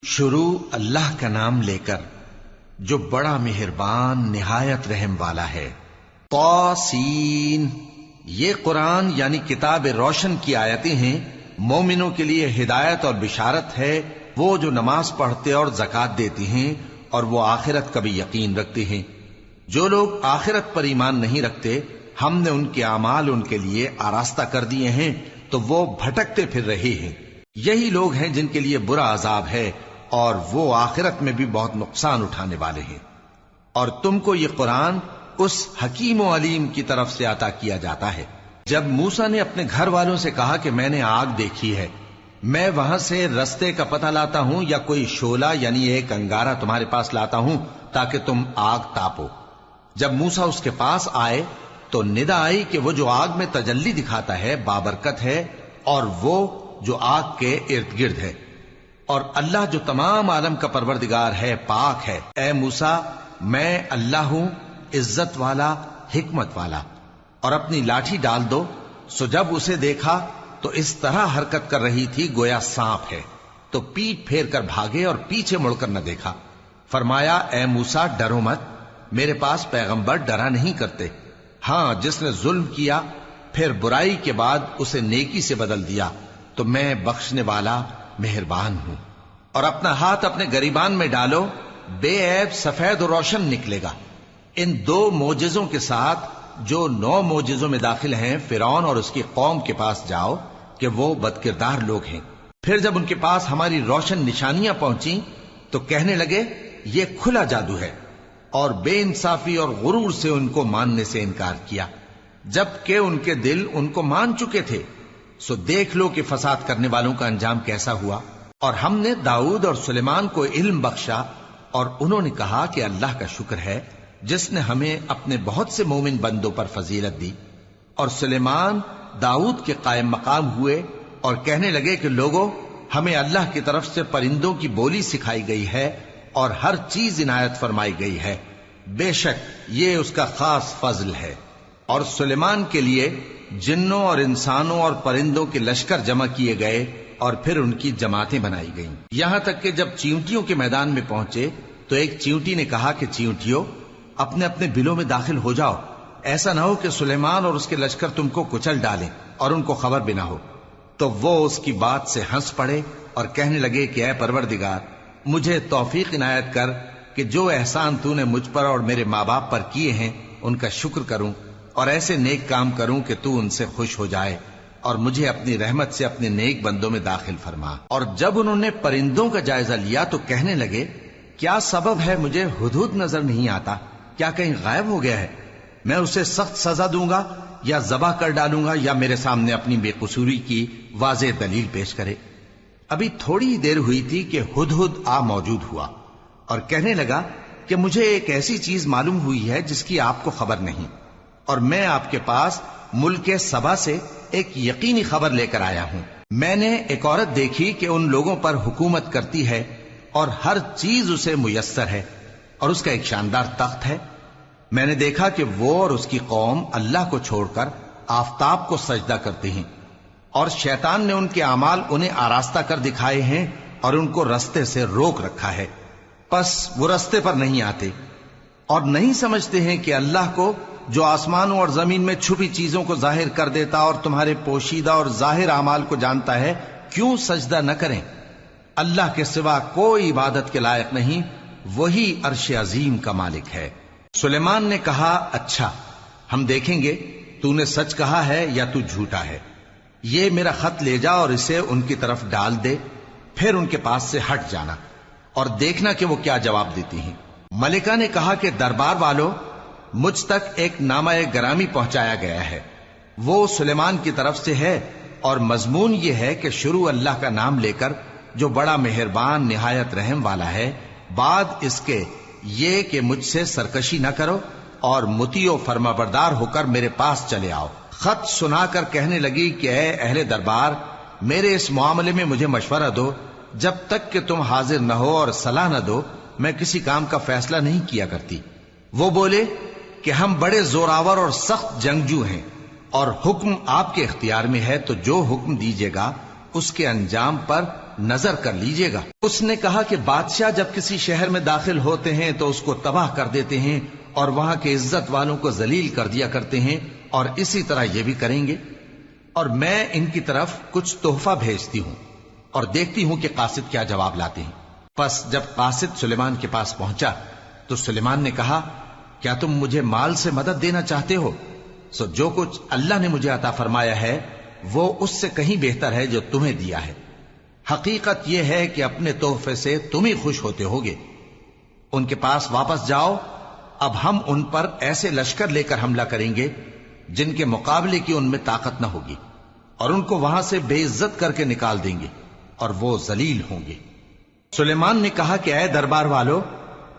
شروع اللہ کا نام لے کر جو بڑا مہربان نہایت رحم والا ہے۔ طاسین، یہ قرآن یعنی کتاب روشن کی آیتیں ہیں، مومنوں کے لیے ہدایت اور بشارت ہے، وہ جو نماز پڑھتے اور زکوٰۃ دیتے ہیں اور وہ آخرت کا بھی یقین رکھتے ہیں۔ جو لوگ آخرت پر ایمان نہیں رکھتے، ہم نے ان کے اعمال ان کے لیے آراستہ کر دیے ہیں تو وہ بھٹکتے پھر رہے ہیں۔ یہی لوگ ہیں جن کے لیے برا عذاب ہے اور وہ آخرت میں بھی بہت نقصان اٹھانے والے ہیں۔ اور تم کو یہ قرآن اس حکیم و علیم کی طرف سے عطا کیا جاتا ہے۔ جب موسیٰ نے اپنے گھر والوں سے کہا کہ میں نے آگ دیکھی ہے، میں وہاں سے رستے کا پتہ لاتا ہوں یا کوئی شعلہ یعنی ایک انگارہ تمہارے پاس لاتا ہوں تاکہ تم آگ تاپو۔ جب موسیٰ اس کے پاس آئے تو ندا آئی کہ وہ جو آگ میں تجلی دکھاتا ہے بابرکت ہے، اور وہ جو آگ کے ارد گرد ہے، اور اللہ جو تمام عالم کا پروردگار ہے پاک ہے۔ اے موسیٰ، میں اللہ ہوں، عزت والا، حکمت والا، اور اپنی لاٹھی ڈال دو۔ سو جب اسے دیکھا تو اس طرح حرکت کر رہی تھی گویا سانپ ہے، تو پیٹ پھیر کر بھاگے اور پیچھے مڑ کر نہ دیکھا۔ فرمایا، اے موسیٰ، ڈرو مت، میرے پاس پیغمبر ڈرا نہیں کرتے۔ ہاں، جس نے ظلم کیا پھر برائی کے بعد اسے نیکی سے بدل دیا تو میں بخشنے والا مہربان ہوں۔ اور اپنا ہاتھ اپنے گریبان میں ڈالو، بے عیب سفید و روشن نکلے گا۔ ان 2 معجزوں کے ساتھ جو 9 معجزوں میں داخل ہیں فرعون اور اس کی قوم کے پاس جاؤ کہ وہ بدکردار لوگ ہیں۔ پھر جب ان کے پاس ہماری روشن نشانیاں پہنچیں تو کہنے لگے یہ کھلا جادو ہے، اور بے انصافی اور غرور سے ان کو ماننے سے انکار کیا، جبکہ ان کے دل ان کو مان چکے تھے۔ سو دیکھ لو کہ فساد کرنے والوں کا انجام کیسا ہوا۔ اور ہم نے داؤد اور سلیمان کو علم بخشا، اور انہوں نے کہا کہ اللہ کا شکر ہے جس نے ہمیں اپنے بہت سے مومن بندوں پر فضیلت دی۔ اور سلیمان داؤد کے قائم مقام ہوئے اور کہنے لگے کہ لوگوں، ہمیں اللہ کی طرف سے پرندوں کی بولی سکھائی گئی ہے اور ہر چیز عنایت فرمائی گئی ہے، بے شک یہ اس کا خاص فضل ہے۔ اور سلیمان کے لیے جنوں اور انسانوں اور پرندوں کے لشکر جمع کیے گئے اور پھر ان کی جماعتیں بنائی گئیں، یہاں تک کہ جب چیونٹیوں کے میدان میں پہنچے تو ایک چیونٹی نے کہا کہ چیونٹیوں، اپنے اپنے بلوں میں داخل ہو جاؤ، ایسا نہ ہو کہ سلیمان اور اس کے لشکر تم کو کچل ڈالیں اور ان کو خبر بھی نہ ہو۔ تو وہ اس کی بات سے ہنس پڑے اور کہنے لگے کہ اے پروردگار، مجھے توفیق عنایت کر کہ جو احسان تو نے مجھ پر اور میرے ماں باپ پر کیے ہیں ان کا شکر کروں اور ایسے نیک کام کروں کہ تو ان سے خوش ہو جائے، اور مجھے اپنی رحمت سے اپنے نیک بندوں میں داخل فرما۔ اور جب انہوں نے پرندوں کا جائزہ لیا تو کہنے لگے کیا سبب ہے مجھے ہدہد نظر نہیں آتا؟ کیا کہیں غائب ہو گیا ہے؟ میں اسے سخت سزا دوں گا یا ذبح کر ڈالوں گا یا میرے سامنے اپنی بے قصوری کی واضح دلیل پیش کرے۔ ابھی تھوڑی ہی دیر ہوئی تھی کہ ہدہد آ موجود ہوا اور کہنے لگا کہ مجھے ایک ایسی چیز معلوم ہوئی ہے جس کی آپ کو خبر نہیں، اور میں آپ کے پاس ملک سبا سے ایک یقینی خبر لے کر آیا ہوں۔ میں نے ایک عورت دیکھی کہ ان لوگوں پر حکومت کرتی ہے اور ہر چیز اسے میسر ہے، اور اس کا ایک شاندار تخت ہے۔ میں نے دیکھا کہ وہ اور اس کی قوم اللہ کو چھوڑ کر آفتاب کو سجدہ کرتے ہیں، اور شیطان نے ان کے اعمال انہیں آراستہ کر دکھائے ہیں اور ان کو رستے سے روک رکھا ہے، پس وہ رستے پر نہیں آتے اور نہیں سمجھتے ہیں کہ اللہ کو جو آسمانوں اور زمین میں چھپی چیزوں کو ظاہر کر دیتا اور تمہارے پوشیدہ اور ظاہر اعمال کو جانتا ہے، کیوں سجدہ نہ کریں؟ اللہ کے سوا کوئی عبادت کے لائق نہیں، وہی عرش عظیم کا مالک ہے۔ سلیمان نے کہا اچھا، ہم دیکھیں گے تو نے سچ کہا ہے یا تو جھوٹا ہے۔ یہ میرا خط لے جا اور اسے ان کی طرف ڈال دے، پھر ان کے پاس سے ہٹ جانا اور دیکھنا کہ وہ کیا جواب دیتی ہیں۔ ملکہ نے کہا کہ دربار والوں، مجھ تک ایک نامہ گرامی پہنچایا گیا ہے، وہ سلیمان کی طرف سے ہے، اور مضمون یہ ہے کہ شروع اللہ کا نام لے کر جو بڑا مہربان نہایت رحم والا ہے، بعد اس کے یہ کہ مجھ سے سرکشی نہ کرو اور مطیع و فرما بردار ہو کر میرے پاس چلے آؤ۔ خط سنا کر کہنے لگی کہ اے اہل دربار، میرے اس معاملے میں مجھے مشورہ دو، جب تک کہ تم حاضر نہ ہو اور صلاح نہ دو میں کسی کام کا فیصلہ نہیں کیا کرتی۔ وہ بولے کہ ہم بڑے زوراور اور سخت جنگجو ہیں، اور حکم آپ کے اختیار میں ہے، تو جو حکم دیجیے گا اس کے انجام پر نظر کر لیجئے گا۔ اس نے کہا کہ بادشاہ جب کسی شہر میں داخل ہوتے ہیں تو اس کو تباہ کر دیتے ہیں اور وہاں کے عزت والوں کو ذلیل کر دیا کرتے ہیں، اور اسی طرح یہ بھی کریں گے، اور میں ان کی طرف کچھ تحفہ بھیجتی ہوں اور دیکھتی ہوں کہ قاصد کیا جواب لاتے ہیں۔ پس جب قاصد سلیمان کے پاس پہنچا تو سلیمان نے کہا، کیا تم مجھے مال سے مدد دینا چاہتے ہو؟ سو جو کچھ اللہ نے مجھے عطا فرمایا ہے وہ اس سے کہیں بہتر ہے جو تمہیں دیا ہے۔ حقیقت یہ ہے کہ اپنے تحفے سے تم ہی خوش ہوتے ہوگے۔ ان کے پاس واپس جاؤ، اب ہم ان پر ایسے لشکر لے کر حملہ کریں گے جن کے مقابلے کی ان میں طاقت نہ ہوگی، اور ان کو وہاں سے بے عزت کر کے نکال دیں گے اور وہ ذلیل ہوں گے۔ سلیمان نے کہا کہ اے دربار والو،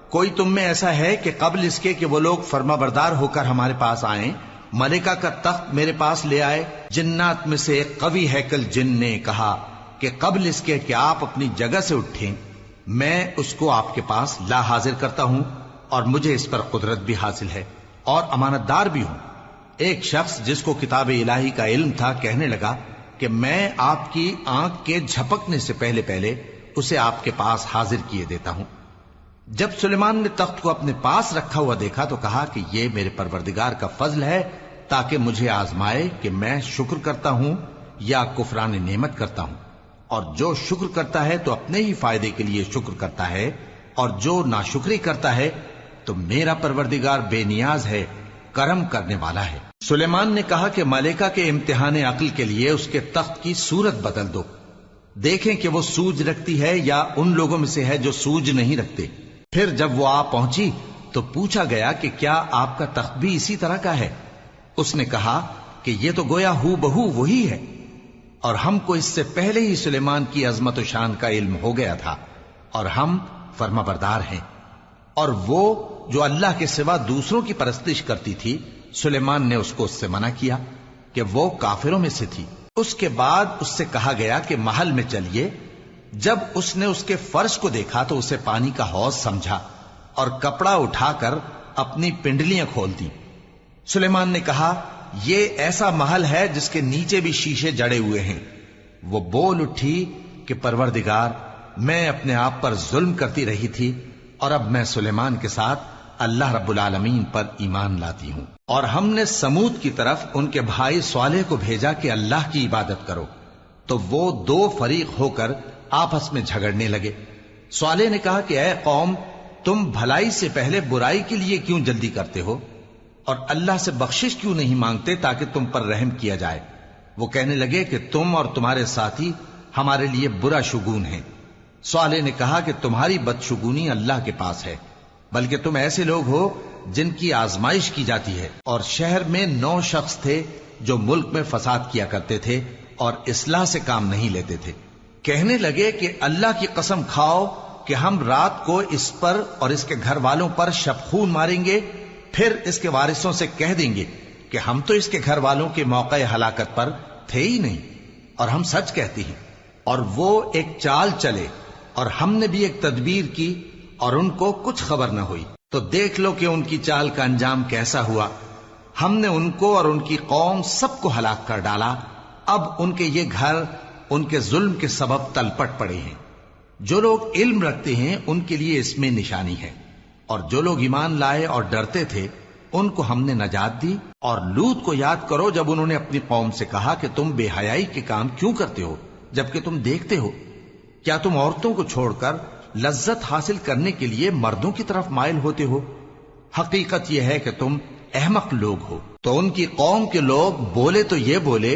کوئی تم میں ایسا ہے کہ قبل اس کے کہ وہ لوگ فرما بردار ہو کر ہمارے پاس آئیں، ملکہ کا تخت میرے پاس لے آئے؟ جنات میں سے ایک قوی ہیکل جن نے کہا کہ قبل اس کے کہ آپ اپنی جگہ سے اٹھیں میں اس کو آپ کے پاس لا حاضر کرتا ہوں، اور مجھے اس پر قدرت بھی حاصل ہے اور امانت دار بھی ہوں۔ ایک شخص جس کو کتاب الہی کا علم تھا کہنے لگا کہ میں آپ کی آنکھ کے جھپکنے سے پہلے پہلے اسے آپ کے پاس حاضر کیے دیتا ہوں۔ جب سلیمان نے تخت کو اپنے پاس رکھا ہوا دیکھا تو کہا کہ یہ میرے پروردگار کا فضل ہے تاکہ مجھے آزمائے کہ میں شکر کرتا ہوں یا کفران نعمت کرتا ہوں، اور جو شکر کرتا ہے تو اپنے ہی فائدے کے لیے شکر کرتا ہے، اور جو ناشکری کرتا ہے تو میرا پروردگار بے نیاز ہے، کرم کرنے والا ہے۔ سلیمان نے کہا کہ ملکہ کے امتحان عقل کے لیے اس کے تخت کی صورت بدل دو، دیکھیں کہ وہ سوج رکھتی ہے یا ان لوگوں میں سے ہے جو سوج نہیں رکھتے۔ پھر جب وہ آ پہنچی تو پوچھا گیا کہ کیا آپ کا تخت بھی اسی طرح کا ہے؟ اس نے کہا کہ یہ تو گویا ہو بہو وہی ہے، اور ہم کو اس سے پہلے ہی سلیمان کی عظمت و شان کا علم ہو گیا تھا، اور ہم فرما بردار ہیں۔ اور وہ جو اللہ کے سوا دوسروں کی پرستش کرتی تھی، سلیمان نے اس کو اس سے منع کیا کہ وہ کافروں میں سے تھی۔ اس کے بعد اس سے کہا گیا کہ محل میں چلیے۔ جب اس نے اس کے فرش کو دیکھا تو اسے پانی کا حوض سمجھا اور کپڑا اٹھا کر اپنی پنڈلیاں کھول دی۔ سلیمان نے کہا، یہ ایسا محل ہے جس کے نیچے بھی شیشے جڑے ہوئے ہیں۔ وہ بول اٹھی کہ پروردگار، میں اپنے آپ پر ظلم کرتی رہی تھی، اور اب میں سلیمان کے ساتھ اللہ رب العالمین پر ایمان لاتی ہوں۔ اور ہم نے سمود کی طرف ان کے بھائی صالح کو بھیجا کہ اللہ کی عبادت کرو، تو وہ دو فریق ہو کر آپس میں جھگڑنے لگے۔ صالح نے کہا کہ اے قوم، تم بھلائی سے پہلے برائی کے لیے کیوں جلدی کرتے ہو، اور اللہ سے بخشش کیوں نہیں مانگتے تاکہ تم پر رحم کیا جائے؟ وہ کہنے لگے کہ تم اور تمہارے ساتھی ہمارے لیے برا شگون ہیں۔ صالح نے کہا کہ تمہاری بدشگونی اللہ کے پاس ہے، بلکہ تم ایسے لوگ ہو جن کی آزمائش کی جاتی ہے۔ اور شہر میں 9 شخص تھے جو ملک میں فساد کیا کرتے تھے اور اصلاح سے کام نہیں لیتے تھے۔ کہنے لگے کہ اللہ کی قسم کھاؤ کہ ہم رات کو اس پر اور اس کے گھر والوں پر شبخون ماریں گے، پھر اس کے وارثوں سے کہہ دیں گے کہ ہم تو اس کے گھر والوں کے موقع ہلاکت پر تھے ہی نہیں، اور ہم سچ کہتے ہیں۔ اور وہ ایک چال چلے، اور ہم نے بھی ایک تدبیر کی، اور ان کو کچھ خبر نہ ہوئی۔ تو دیکھ لو کہ ان کی چال کا انجام کیسا ہوا۔ ہم نے ان کو اور ان کی قوم سب کو ہلاک کر ڈالا۔ اب ان کے یہ گھر ان کے ظلم کے سبب تلپٹ پڑے ہیں۔ جو لوگ علم رکھتے ہیں ان کے لیے اس میں نشانی ہے، اور جو لوگ ایمان لائے اور ڈرتے تھے ان کو ہم نے نجات دی۔ اور لوط کو یاد کرو جب انہوں نے اپنی قوم سے کہا کہ تم بے حیائی کے کام کیوں کرتے ہو جبکہ تم دیکھتے ہو؟ کیا تم عورتوں کو چھوڑ کر لذت حاصل کرنے کے لیے مردوں کی طرف مائل ہوتے ہو؟ حقیقت یہ ہے کہ تم احمق لوگ ہو۔ تو ان کی قوم کے لوگ بولے تو یہ بولے،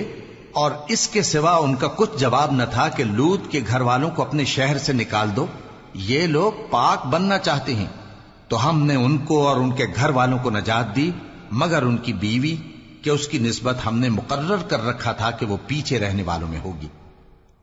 اور اس کے سوا ان کا کچھ جواب نہ تھا کہ لوط کے گھر والوں کو اپنے شہر سے نکال دو، یہ لوگ پاک بننا چاہتے ہیں۔ تو ہم نے ان کو اور ان کے گھر والوں کو نجات دی، مگر ان کی بیوی کہ اس کی نسبت ہم نے مقرر کر رکھا تھا کہ وہ پیچھے رہنے والوں میں ہوگی۔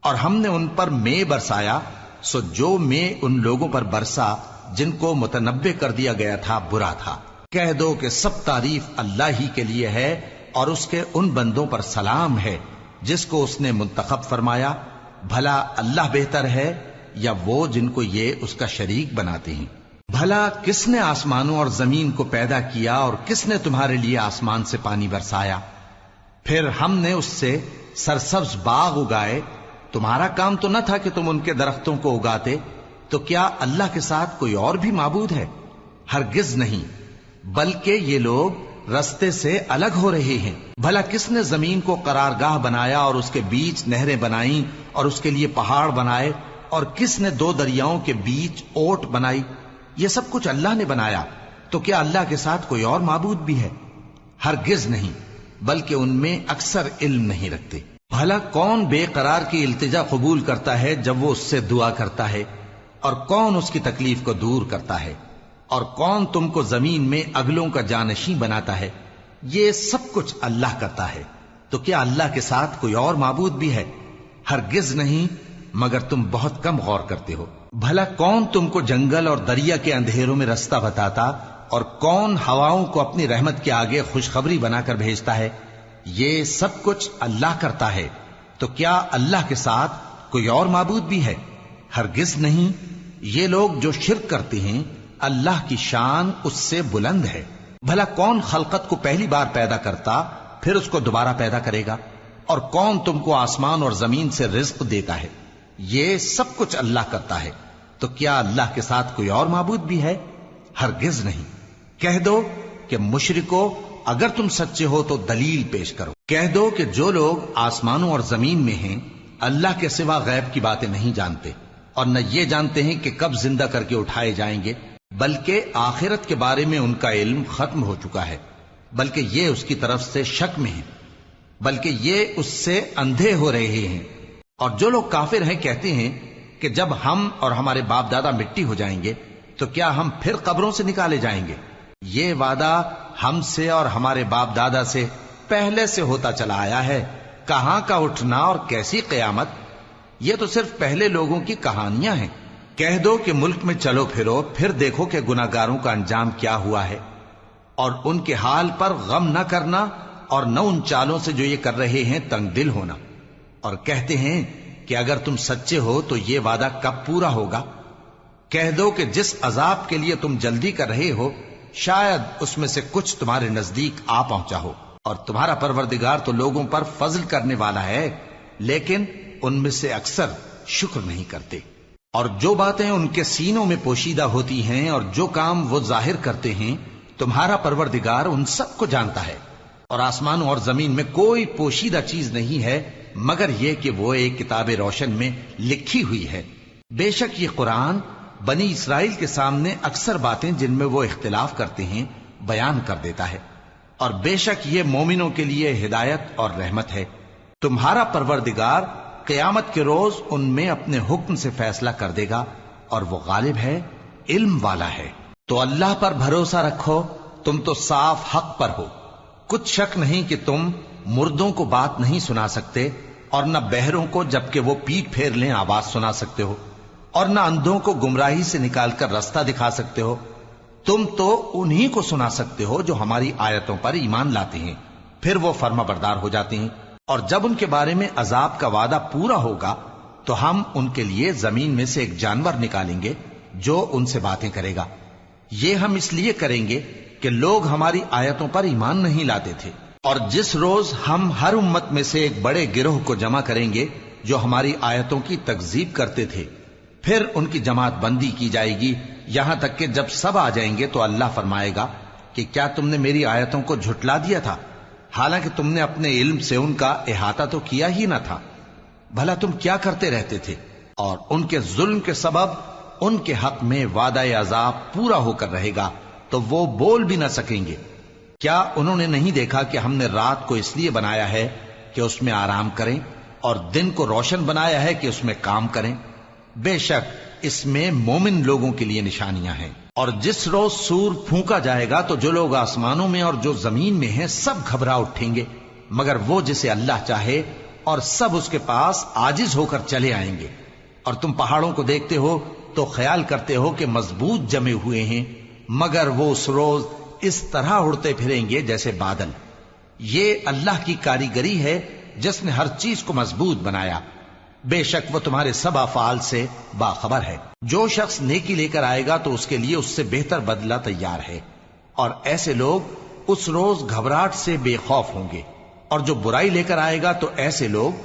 اور ہم نے ان پر مے برسایا، سو جو مے ان لوگوں پر برسا جن کو متنبع کر دیا گیا تھا برا تھا۔ کہہ دو کہ سب تعریف اللہ ہی کے لیے ہے، اور اس کے ان بندوں پر سلام ہے جس کو اس نے منتخب فرمایا۔ بھلا اللہ بہتر ہے یا وہ جن کو یہ اس کا شریک بناتے ہیں؟ بھلا کس نے آسمانوں اور زمین کو پیدا کیا، اور کس نے تمہارے لیے آسمان سے پانی برسایا؟ پھر ہم نے اس سے سرسبز باغ اگائے، تمہارا کام تو نہ تھا کہ تم ان کے درختوں کو اگاتے، تو کیا اللہ کے ساتھ کوئی اور بھی معبود ہے؟ ہرگز نہیں، بلکہ یہ لوگ رستے سے الگ ہو رہے ہیں۔ بھلا کس نے زمین کو قرارگاہ بنایا اور اس کے بیچ نہریں بنائیں اور اس کے لیے پہاڑ بنائے، اور کس نے دو دریاؤں کے بیچ اوٹ بنائی؟ یہ سب کچھ اللہ نے بنایا، تو کیا اللہ کے ساتھ کوئی اور معبود بھی ہے؟ ہرگز نہیں، بلکہ ان میں اکثر علم نہیں رکھتے۔ بھلا کون بے قرار کی التجا قبول کرتا ہے جب وہ اس سے دعا کرتا ہے، اور کون اس کی تکلیف کو دور کرتا ہے، اور کون تم کو زمین میں اگلوں کا جانشین بناتا ہے؟ یہ سب کچھ اللہ کرتا ہے، تو کیا اللہ کے ساتھ کوئی اور معبود بھی ہے؟ ہرگز نہیں، مگر تم بہت کم غور کرتے ہو۔ بھلا کون تم کو جنگل اور دریا کے اندھیروں میں رستہ بتاتا، اور کون ہواؤں کو اپنی رحمت کے آگے خوشخبری بنا کر بھیجتا ہے؟ یہ سب کچھ اللہ کرتا ہے، تو کیا اللہ کے ساتھ کوئی اور معبود بھی ہے؟ ہرگز نہیں۔ یہ لوگ جو شرک کرتے ہیں، اللہ کی شان اس سے بلند ہے۔ بھلا کون خلقت کو پہلی بار پیدا کرتا پھر اس کو دوبارہ پیدا کرے گا؟ اور کون تم کو آسمان اور زمین سے رزق دیتا ہے؟ یہ سب کچھ اللہ کرتا ہے، تو کیا اللہ کے ساتھ کوئی اور معبود بھی ہے؟ ہرگز نہیں۔ کہہ دو کہ مشرکو، اگر تم سچے ہو تو دلیل پیش کرو۔ کہہ دو کہ جو لوگ آسمانوں اور زمین میں ہیں اللہ کے سوا غیب کی باتیں نہیں جانتے، اور نہ یہ جانتے ہیں کہ کب زندہ کر کے اٹھائے جائیں گے، بلکہ آخرت کے بارے میں ان کا علم ختم ہو چکا ہے، بلکہ یہ اس کی طرف سے شک میں ہیں، بلکہ یہ اس سے اندھے ہو رہے ہیں۔ اور جو لوگ کافر ہیں کہتے ہیں کہ جب ہم اور ہمارے باپ دادا مٹی ہو جائیں گے تو کیا ہم پھر قبروں سے نکالے جائیں گے؟ یہ وعدہ ہم سے اور ہمارے باپ دادا سے پہلے سے ہوتا چلا آیا ہے، کہاں کا اٹھنا اور کیسی قیامت؟ یہ تو صرف پہلے لوگوں کی کہانیاں ہیں۔ کہہ دو کہ ملک میں چلو پھرو، پھر دیکھو کہ گناہگاروں کا انجام کیا ہوا ہے، اور ان کے حال پر غم نہ کرنا، اور نہ ان چالوں سے جو یہ کر رہے ہیں تنگ دل ہونا۔ اور کہتے ہیں کہ اگر تم سچے ہو تو یہ وعدہ کب پورا ہوگا؟ کہہ دو کہ جس عذاب کے لیے تم جلدی کر رہے ہو شاید اس میں سے کچھ تمہارے نزدیک آ پہنچا ہو، اور تمہارا پروردگار تو لوگوں پر فضل کرنے والا ہے، لیکن ان میں سے اکثر شکر نہیں کرتے۔ اور جو باتیں ان کے سینوں میں پوشیدہ ہوتی ہیں اور جو کام وہ ظاہر کرتے ہیں، تمہارا پروردگار ان سب کو جانتا ہے، اور آسمانوں اور زمین میں کوئی پوشیدہ چیز نہیں ہے مگر یہ کہ وہ ایک کتاب روشن میں لکھی ہوئی ہے۔ بے شک یہ قرآن بنی اسرائیل کے سامنے اکثر باتیں جن میں وہ اختلاف کرتے ہیں بیان کر دیتا ہے، اور بے شک یہ مومنوں کے لیے ہدایت اور رحمت ہے۔ تمہارا پروردگار قیامت کے روز ان میں اپنے حکم سے فیصلہ کر دے گا، اور وہ غالب ہے، علم والا ہے۔ تو اللہ پر بھروسہ رکھو، تم تو صاف حق پر ہو۔ کچھ شک نہیں کہ تم مردوں کو بات نہیں سنا سکتے، اور نہ بہروں کو جبکہ وہ پیٹ پھیر لیں آواز سنا سکتے ہو، اور نہ اندھوں کو گمراہی سے نکال کر رستہ دکھا سکتے ہو۔ تم تو انہی کو سنا سکتے ہو جو ہماری آیتوں پر ایمان لاتے ہیں، پھر وہ فرما بردار ہو جاتے ہیں، اور جب ان کے بارے میں عذاب کا وعدہ پورا ہوگا تو ہم ان کے لیے زمین میں سے ایک جانور نکالیں گے جو ان سے باتیں کرے گا۔ یہ ہم اس لیے کریں گے کہ لوگ ہماری آیتوں پر ایمان نہیں لاتے تھے۔ اور جس روز ہم ہر امت میں سے ایک بڑے گروہ کو جمع کریں گے جو ہماری آیتوں کی تکذیب کرتے تھے، پھر ان کی جماعت بندی کی جائے گی، یہاں تک کہ جب سب آ جائیں گے تو اللہ فرمائے گا کہ کیا تم نے میری آیتوں کو جھٹلا دیا تھا، حالانکہ تم نے اپنے علم سے ان کا احاطہ تو کیا ہی نہ تھا؟ بھلا تم کیا کرتے رہتے تھے؟ اور ان کے ظلم کے سبب ان کے حق میں وعدہ عذاب پورا ہو کر رہے گا، تو وہ بول بھی نہ سکیں گے۔ کیا انہوں نے نہیں دیکھا کہ ہم نے رات کو اس لیے بنایا ہے کہ اس میں آرام کریں، اور دن کو روشن بنایا ہے کہ اس میں کام کریں؟ بے شک اس میں مومن لوگوں کے لیے نشانیاں ہیں۔ اور جس روز سور پھونکا جائے گا تو جو لوگ آسمانوں میں اور جو زمین میں ہیں سب گھبرا اٹھیں گے، مگر وہ جسے اللہ چاہے، اور سب اس کے پاس عاجز ہو کر چلے آئیں گے۔ اور تم پہاڑوں کو دیکھتے ہو تو خیال کرتے ہو کہ مضبوط جمے ہوئے ہیں، مگر وہ اس روز اس طرح اڑتے پھریں گے جیسے بادل۔ یہ اللہ کی کاریگری ہے جس نے ہر چیز کو مضبوط بنایا، بے شک وہ تمہارے سب افعال سے باخبر ہے۔ جو شخص نیکی لے کر آئے گا تو اس کے لیے اس سے بہتر بدلہ تیار ہے، اور ایسے لوگ اس روز گھبراہٹ سے بے خوف ہوں گے، اور جو برائی لے کر آئے گا تو ایسے لوگ